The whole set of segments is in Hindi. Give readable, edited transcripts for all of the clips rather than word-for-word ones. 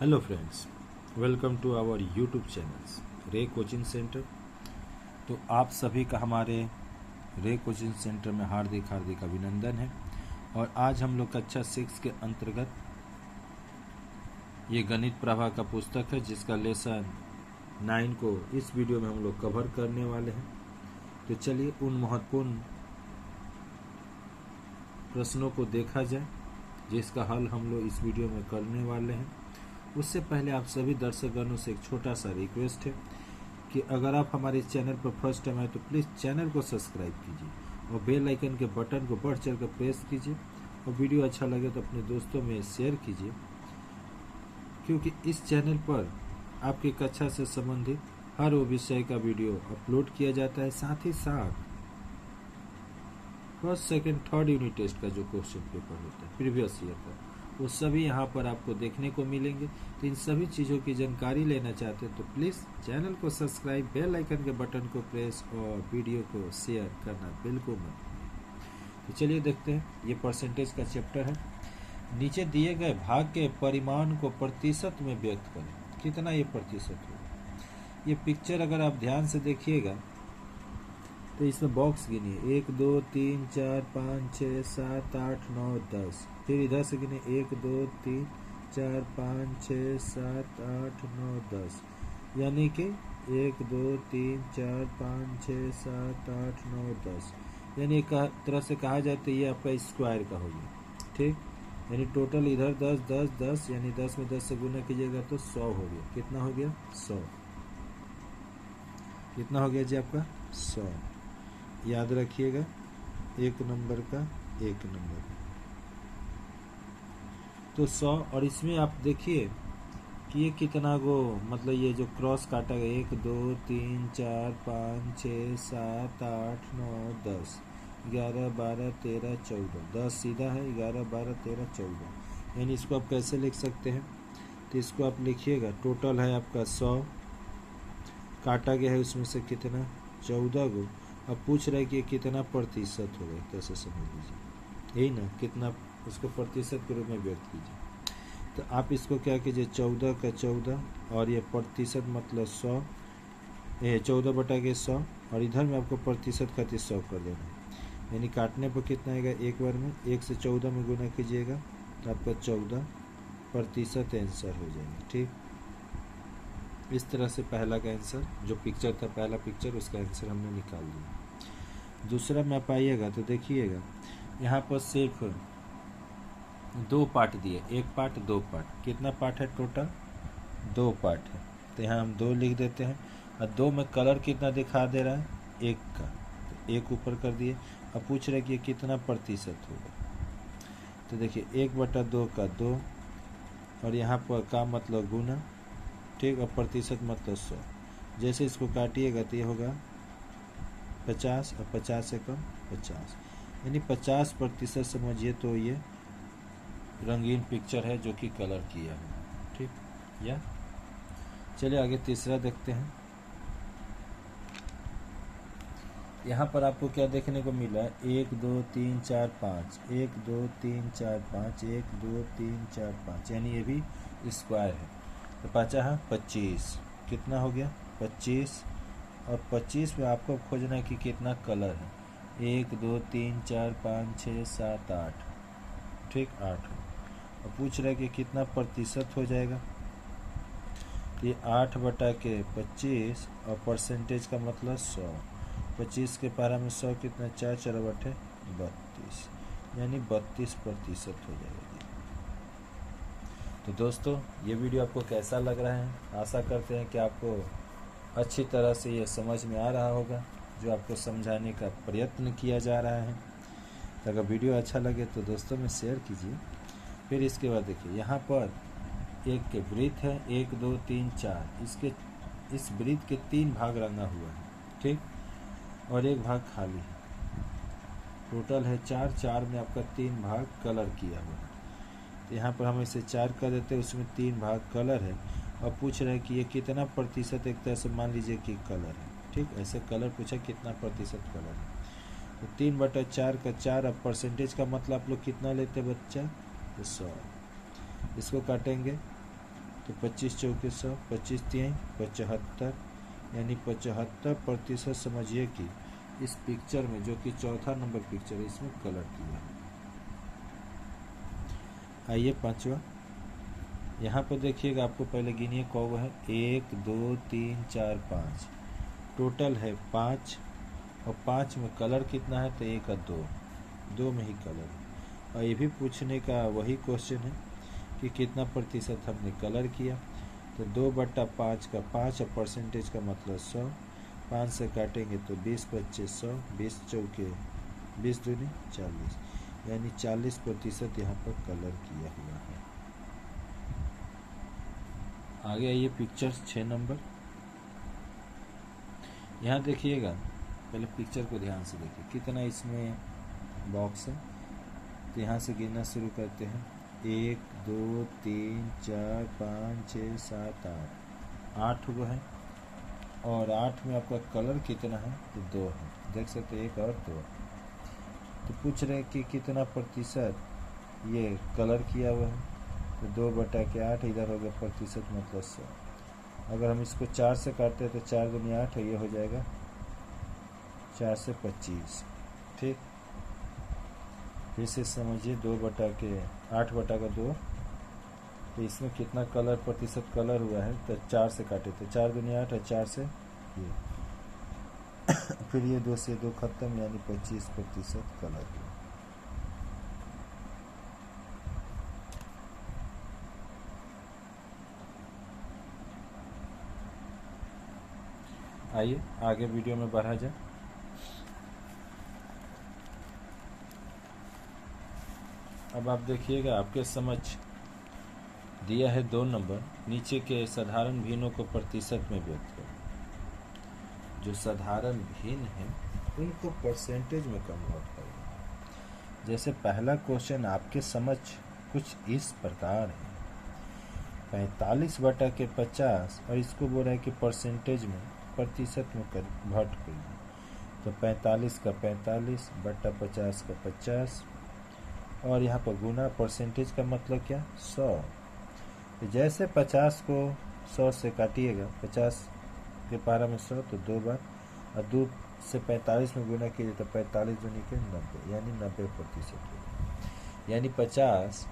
Hello friends, welcome to our YouTube channels Ray coaching centre. तो आप सभी का हमारे रे कोचिंग सेंटर में हार्दिक हार्दिक अभिनंदन है। और आज हम लोग कक्षा 6 के अंतर्गत ये गणित प्रभा का पुस्तक है जिसका लेसन 9 को इस वीडियो में हम लोग कवर करने वाले हैं। तो चलिए उन महत्वपूर्ण प्रश्नों को देखा जाए जिसका हल हम लोग इस वीडियो में करने वाले हैं। उससे पहले आप सभी दर्शकगणों से एक छोटा सा रिक्वेस्ट है कि अगर आप हमारे चैनल पर फर्स्ट टाइम आए तो प्लीज़ चैनल को सब्सक्राइब कीजिए और बेल आइकन के बटन को बढ़ चढ़ कर प्रेस कीजिए और वीडियो अच्छा लगे तो अपने दोस्तों में शेयर कीजिए, क्योंकि इस चैनल पर आपकी कक्षा से संबंधित हर वो विषय का वीडियो अपलोड किया जाता है। साथ ही साथ first second third unit test का जो क्वेश्चन पेपर होता है प्रीवियस ईयर का, वो सभी यहाँ पर आपको देखने को मिलेंगे। तो इन सभी चीज़ों की जानकारी लेना चाहते हैं तो प्लीज़ चैनल को सब्सक्राइब, बेल आइकन के बटन को प्रेस और वीडियो को शेयर करना बिल्कुल मत भूलिए। तो चलिए देखते हैं, ये परसेंटेज का चैप्टर है। नीचे दिए गए भाग के परिमाण को प्रतिशत में व्यक्त करें। कितना ये प्रतिशत होगा? ये पिक्चर अगर आप ध्यान से देखिएगा तो इसमें बॉक्स गिनिए 1 2 3 4 5 6 7 8 9 10। फिर इधर से गिने 1 2 3 4 5 6 7 8 9 10, यानी कि 1 2 3 4 5 6 7 8 9 10, यानी एक तरह से कहा जाए तो ये आपका स्क्वायर का हो गया। ठीक, यानी टोटल इधर 10 10 10, यानी 10 में 10 से गुना कीजिएगा तो 100 हो गया। कितना हो गया? 100। कितना हो गया जी आपका? 100। याद रखिएगा, एक नंबर का एक नंबर तो 100। और इसमें आप देखिए कि ये कितना गो, मतलब ये जो क्रॉस काटा गया 1 2 3 4 5 6 7 8 9 10 11 12 13 14, 10 सीधा है, 11 12 13 14, यानी इसको आप कैसे लिख सकते हैं? तो इसको आप लिखिएगा, टोटल है आपका 100, काटा गया है उसमें से कितना? 14 गो। अब पूछ रहे हैं कि कितना प्रतिशत होगा, कैसे समझ लीजिए, यही ना, कितना उसको प्रतिशत के रूप में व्यक्त कीजिए। तो आप इसको क्या कीजिए, 14 का 14 और ये प्रतिशत मतलब 100, ये 14 बटा के 100, और इधर में आपको प्रतिशत खातिर 100 कर देना, यानी काटने पर कितना आएगा? एक बार में 1 से 14 में गुना कीजिएगा तो आपका 14% आंसर हो जाएगा। ठीक, इस तरह से पहला का आंसर जो पिक्चर था, पहला पिक्चर, उसका आंसर हमने निकाल दिया। दूसरा में आप आइएगा तो देखिएगा यहाँ पर सिर्फ 2 पार्ट दिए, 1 पार्ट 2 पार्ट। कितना पार्ट है टोटल? 2 पार्ट है, तो यहाँ हम 2 लिख देते हैं। और 2 में कलर कितना दिखा दे रहा है? 1 का, तो 1 ऊपर कर दिए। अब पूछ रहे कि कितना प्रतिशत होगा, तो देखिए 1 बटा 2 का 2, और यहाँ पर का मतलब गुना, ठीक, और प्रतिशत मतलब 100। जैसे इसको काटिएगा तो ये होगा 50, और 50 से कम 50, यानी 50% समझिए तो ये रंगीन पिक्चर है जो कि कलर किया है। ठीक, या चलिए आगे तीसरा देखते हैं। यहाँ पर आपको क्या देखने को मिला है? 1 2 3 4 5, 1 2 3 4 5, 1 2 3 4 5, यानी ये भी स्क्वायर है। तो 5 है 25, कितना हो गया? 25। और 25 में आपको खोजना है कि कितना कलर है। 1 2 3 4 5 6 7 8, ठीक, 8 हो। और पूछ रहा है कि कितना प्रतिशत हो जाएगा। ये 8 बटा के 25, और परसेंटेज का मतलब 100। 25 के पारा में 100 कितना? 4 4 बटे 32, यानी 32% हो जाएगा। तो दोस्तों, ये वीडियो आपको कैसा लग रहा है? आशा करते हैं कि आपको अच्छी तरह से ये समझ में आ रहा होगा जो आपको समझाने का प्रयत्न किया जा रहा है। तो अगर वीडियो अच्छा लगे तो दोस्तों में शेयर कीजिए। फिर इसके बाद देखिए यहाँ पर एक के वृत्त है, 1 2 3 4, इस वृत्त के 3 भाग रंगा हुआ है, ठीक, और 1 भाग खाली है। टोटल है 4, 4 में आपका 3 भाग कलर किया हुआ है। तो यहाँ पर हम इसे 4 कर देते हैं, उसमें 3 भाग कलर है। और पूछ रहे हैं कि ये कितना प्रतिशत, एक तरह से मान लीजिए कि कलर है। ठीक, ऐसे कलर पूछा कितना प्रतिशत कलर है। तो 3 बटा 4 का 4। अब परसेंटेज का मतलब आप लोग कितना लेते हैं बच्चा? तो 100। इसको काटेंगे तो 25 चौके 100, 25 3 75, यानी 75% समझिए कि इस पिक्चर में, जो कि चौथा नंबर पिक्चर है, इसमें कलर किया है। आइए पांचवा, यहाँ पर देखिएगा, आपको पहले गिनिए कौ है, 1 2 3 4 5, टोटल है 5, और 5 में कलर कितना है, तो 1 और 2 में ही कलर है। और ये भी पूछने का वही क्वेश्चन है कि कितना प्रतिशत हमने कलर किया, तो 2/5 का 5 और परसेंटेज का मतलब 100, 5 से काटेंगे तो 20 25 100, 20 चौके 20 दूनी 40, यानी 40% यहाँ पर कलर किया हुआ है। आगे आइए पिक्चर 6 नंबर। यहाँ देखिएगा, पहले पिक्चर को ध्यान से देखिए कितना इसमें बॉक्स है। तो यहाँ से गिनना शुरू करते हैं, 1 2 3 4 5 6 7 8 गो है, और 8 में आपका कलर कितना है, तो 2 है, देख सकते हैं 1 और 2। तो पूछ रहे हैं कि कितना प्रतिशत ये कलर किया हुआ है, तो 2/8, इधर हो गया प्रतिशत मतलब 100। अगर हम इसको 4 से काटते हैं तो 4 दूनी 8 है, ये हो जाएगा 4 से 25। ठीक, फिर से समझिए, 8/2, तो इसमें कितना कलर प्रतिशत कलर हुआ है, तो 4 से काटे तो 4 दूनी 8 है, 4 से ये फिर ये 2 से 2 खत्म, यानी 25% कलर हुआ। आइए आगे वीडियो में बढ़ा जाए। अब आप देखिएगा, आपके समझ दिया है 2 नंबर, नीचे के साधारण भिन्नों को प्रतिशत में व्यक्त करें। जो साधारण भिन्न है उनको परसेंटेज में कन्वर्ट करें। जैसे पहला क्वेश्चन आपके समझ कुछ इस प्रकार है, 45/50, और इसको बोल रहा है कि परसेंटेज में, प्रतिशत में कन्वर्ट करिए। तो 45 का 45/50 का 50, और यहाँ पर गुना, परसेंटेज का मतलब क्या, 100। तो जैसे 50 को 100 से काटिएगा, 50 के पारा में 100, तो 2 बार, और 2 से 45 में गुना कीजिए तो 45 दूनी के 90, यानी 90% होगा। यानी 50,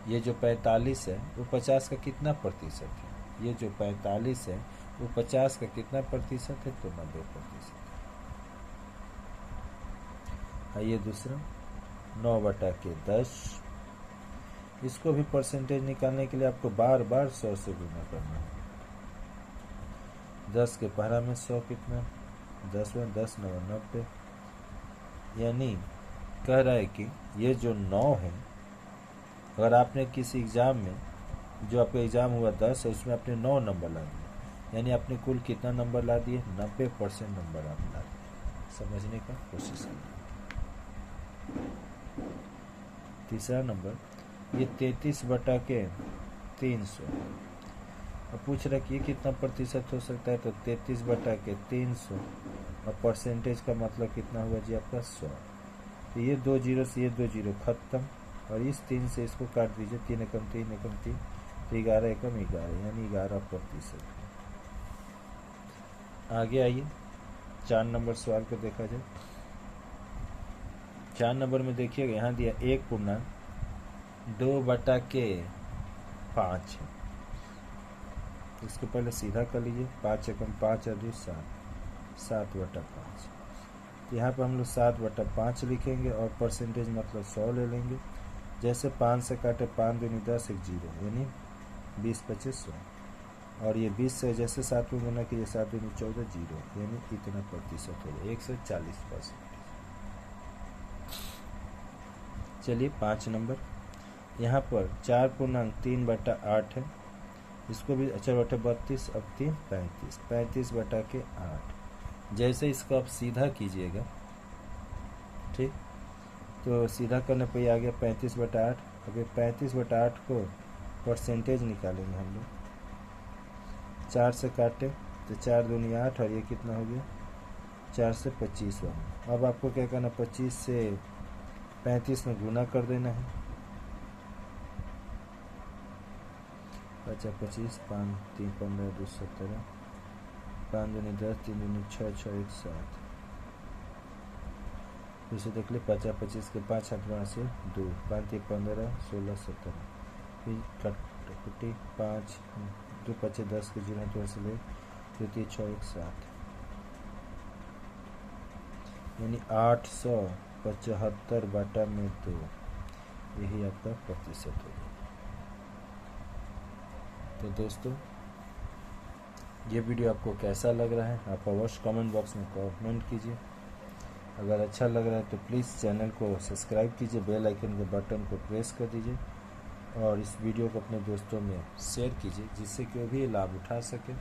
ये जो 45 है वो 50 का कितना प्रतिशत है, ये जो 45 है वो 50 का कितना प्रतिशत है, तो 90%। आइए दूसरा, 9/10, इसको भी परसेंटेज निकालने के लिए आपको बार बार 100 से गुना करना है। 10 के पहला में 100 कितना, 10 में 10 9 90, यानी कह रहा है कि ये जो 9 है, अगर आपने किसी एग्ज़ाम में, जो आपका एग्ज़ाम हुआ 10 है, उसमें आपने 9 नंबर ला दिए, यानी आपने कुल कितना नंबर ला दिए, 90% नंबर आप ला दिए। समझने का कोशिश करें। तीसरा नंबर, ये 33/300, अब पूछ रहा है कि ये कितना प्रतिशत हो सकता है, तो 33/300, और परसेंटेज का मतलब कितना हुआ जी आपका 100। तो ये 2 जीरो से ये 2 जीरो खत्म, और इस 3 से इसको काट दीजिए, 3 एकम 3 एकम 3, तो 11 एकम 11, यानी 11%। आगे आइए 4 नंबर सवाल को देखा जाए। 4 नंबर में देखिएगा, यहाँ दिया 1/2/5 है। इसको पहले सीधा कर लीजिए, 5 एकम 5 और 2 7, 7/5। तो यहाँ पर हम लोग 7/5 लिखेंगे, और परसेंटेज मतलब 100 ले लेंगे। जैसे 5 से काटे, 5 दूनी 10, 1 जीरो, यानी 20 25 100, और ये 20 से जैसे 7 में गुना कीजिए, 7 दूनी 14 जीरो, यानी इतना प्रतिशत हो गया, 140%। चलिए 5 नंबर, यहाँ पर 4.3/8 है, इसको भी 4/32, अब 3 35, 35/8। जैसे इसको आप सीधा कीजिएगा, ठीक, तो सीधा करने पे आ गया 35/8। अब ये 35/8 को परसेंटेज निकालेंगे हम लोग। 4 से काटे तो 4 दूनी 8, और ये कितना हो गया, 4 से 25 हुआ। अब आपको क्या करना, 25 से 35 में गुना कर देना है, 5 25, 5 3 15 2 17, 5 दूनी 10, 3 दूनी 6, 6 1 7। फिर से देख ले, 50 25 के 5 हाथ से 2, 5 3 15 16 17। फिर कटी 5 2 5 10 के जीरो हाथ से ले 2 3 6 1 7, यानी 875 बटा में 2, यही आपका प्रतिशत होगा। तो दोस्तों, ये वीडियो आपको कैसा लग रहा है आप अवश्य कमेंट बॉक्स में कमेंट कीजिए। अगर अच्छा लग रहा है तो प्लीज़ चैनल को सब्सक्राइब कीजिए, बेल आइकन के बटन को प्रेस कर दीजिए और इस वीडियो को अपने दोस्तों में शेयर कीजिए, जिससे कि वो भी लाभ उठा सके।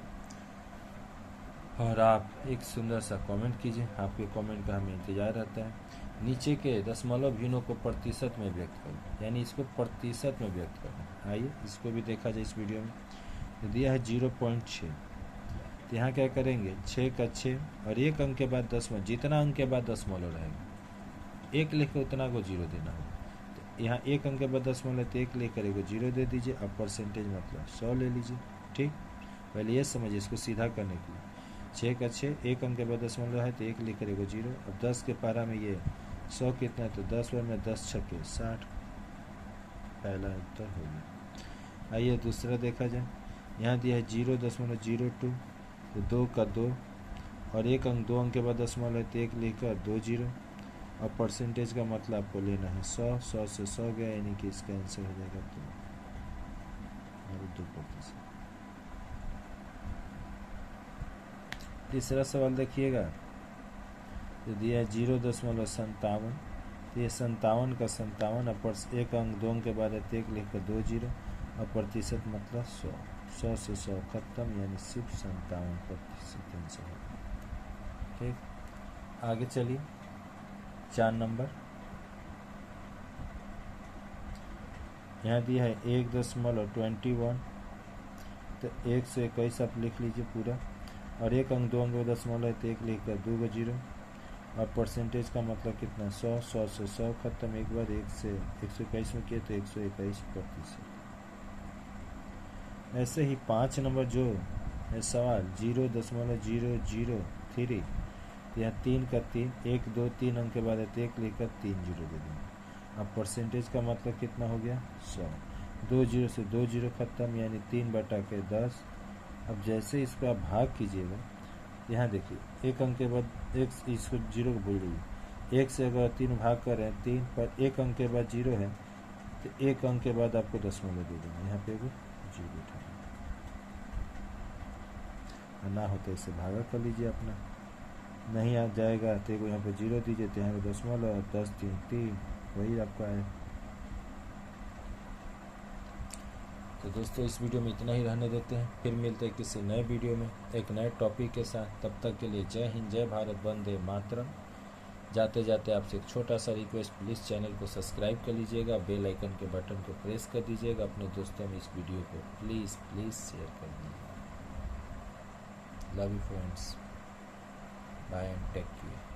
और आप एक सुंदर सा कमेंट कीजिए, आपके कमेंट का हमें इंतज़ार रहता है। नीचे के दशमलव भिन्नों को प्रतिशत में व्यक्त करें, यानी इसको प्रतिशत में व्यक्त करें। आइए इसको भी देखा जाए इस वीडियो में। तो दिया है 0.6, तो यहाँ क्या करेंगे, 6 का 6 और एक अंक के बाद दशमलव, जितना अंक के बाद दशमलव रहेगा एक लिख कर उतना को 0 देना होगा। तो यहाँ एक अंक के बाद दशमलव तो एक लिख कर एगो 0 दे दीजिए। अब परसेंटेज मतलब 100 ले लीजिए। ठीक, पहले ये समझिए इसको सीधा करने के लिए। 6 का 6, एक अंक के बाद दशमलव है तो एक लिख कर एगो 0। अब 10 के पारा में ये 100 कितना है, तो 10 बार में 10 छक्के 60, पहला उत्तर हो गया। आइए दूसरा देखा जाए। यहाँ दिया है 0.02, तो 2 का 2 और एक अंक, 2 अंक के बाद दशमलव है तो एक लिखकर 2 0। और परसेंटेज का मतलब आपको लेना है 100, 100 से 100 गया, यानी कि इसका आंसर हो जाएगा 2 और 2%। तीसरा सवाल देखिएगा, तो दिया है 0.57, तो ये 57 का 57, और एक अंक 2 अंक के बाद है तो एक लिखकर 2 0 और प्रतिशत मतलब 100, 100 से 100 खत्म, यानी सिर्फ 57% आंसर है। ठीक, आगे चलिए 4 नंबर। यहाँ दिया है 1.21, तो 121 आप लिख लीजिए पूरा, और एक अंक 2 अंक में दशमलव है तो एक लिख कर 2 0 और परसेंटेज का मतलब कितना 100, 100 से 100 खत्म, एक बार 1 से 121 में किए तो 121%। ऐसे ही 5 नंबर जो है सवाल 0.003, यहाँ 3 का 3, 1 2 3 अंक के बाद है तो एक लेकर 3 0 दे देंगे। अब परसेंटेज का मतलब कितना हो गया 100, 2 0 से 2 0 खत्म, यानी 3 बटा के 10। अब जैसे इसको आप भाग कीजिएगा, यहाँ देखिए एक अंक के बाद एक, इसको 0 को भूल जाइए, 1 से अगर 3 भाग कर रहे हैं 3 पर, एक अंक के बाद 0 है तो एक अंक के बाद आपको दशमलव दे देना, यहाँ पे 0 उठाना, ना हो तो इसे भागा कर लीजिए अपना, नहीं आ जाएगा तो यहाँ पे 0 दीजिए, तो यहाँ पे दशमलव 10 3 3, वही आपका है। तो दोस्तों इस वीडियो में इतना ही रहने देते हैं, फिर मिलते हैं किसी नए वीडियो में एक नए टॉपिक के साथ। तब तक के लिए जय हिंद, जय भारत, वंदे मातरम। जाते जाते आपसे एक छोटा सा रिक्वेस्ट, प्लीज़ चैनल को सब्सक्राइब कर लीजिएगा, बेल आइकन के बटन को प्रेस कर दीजिएगा, अपने दोस्तों में इस वीडियो को प्लीज़ शेयर कर दीजिए। Love you friends, bye and take care.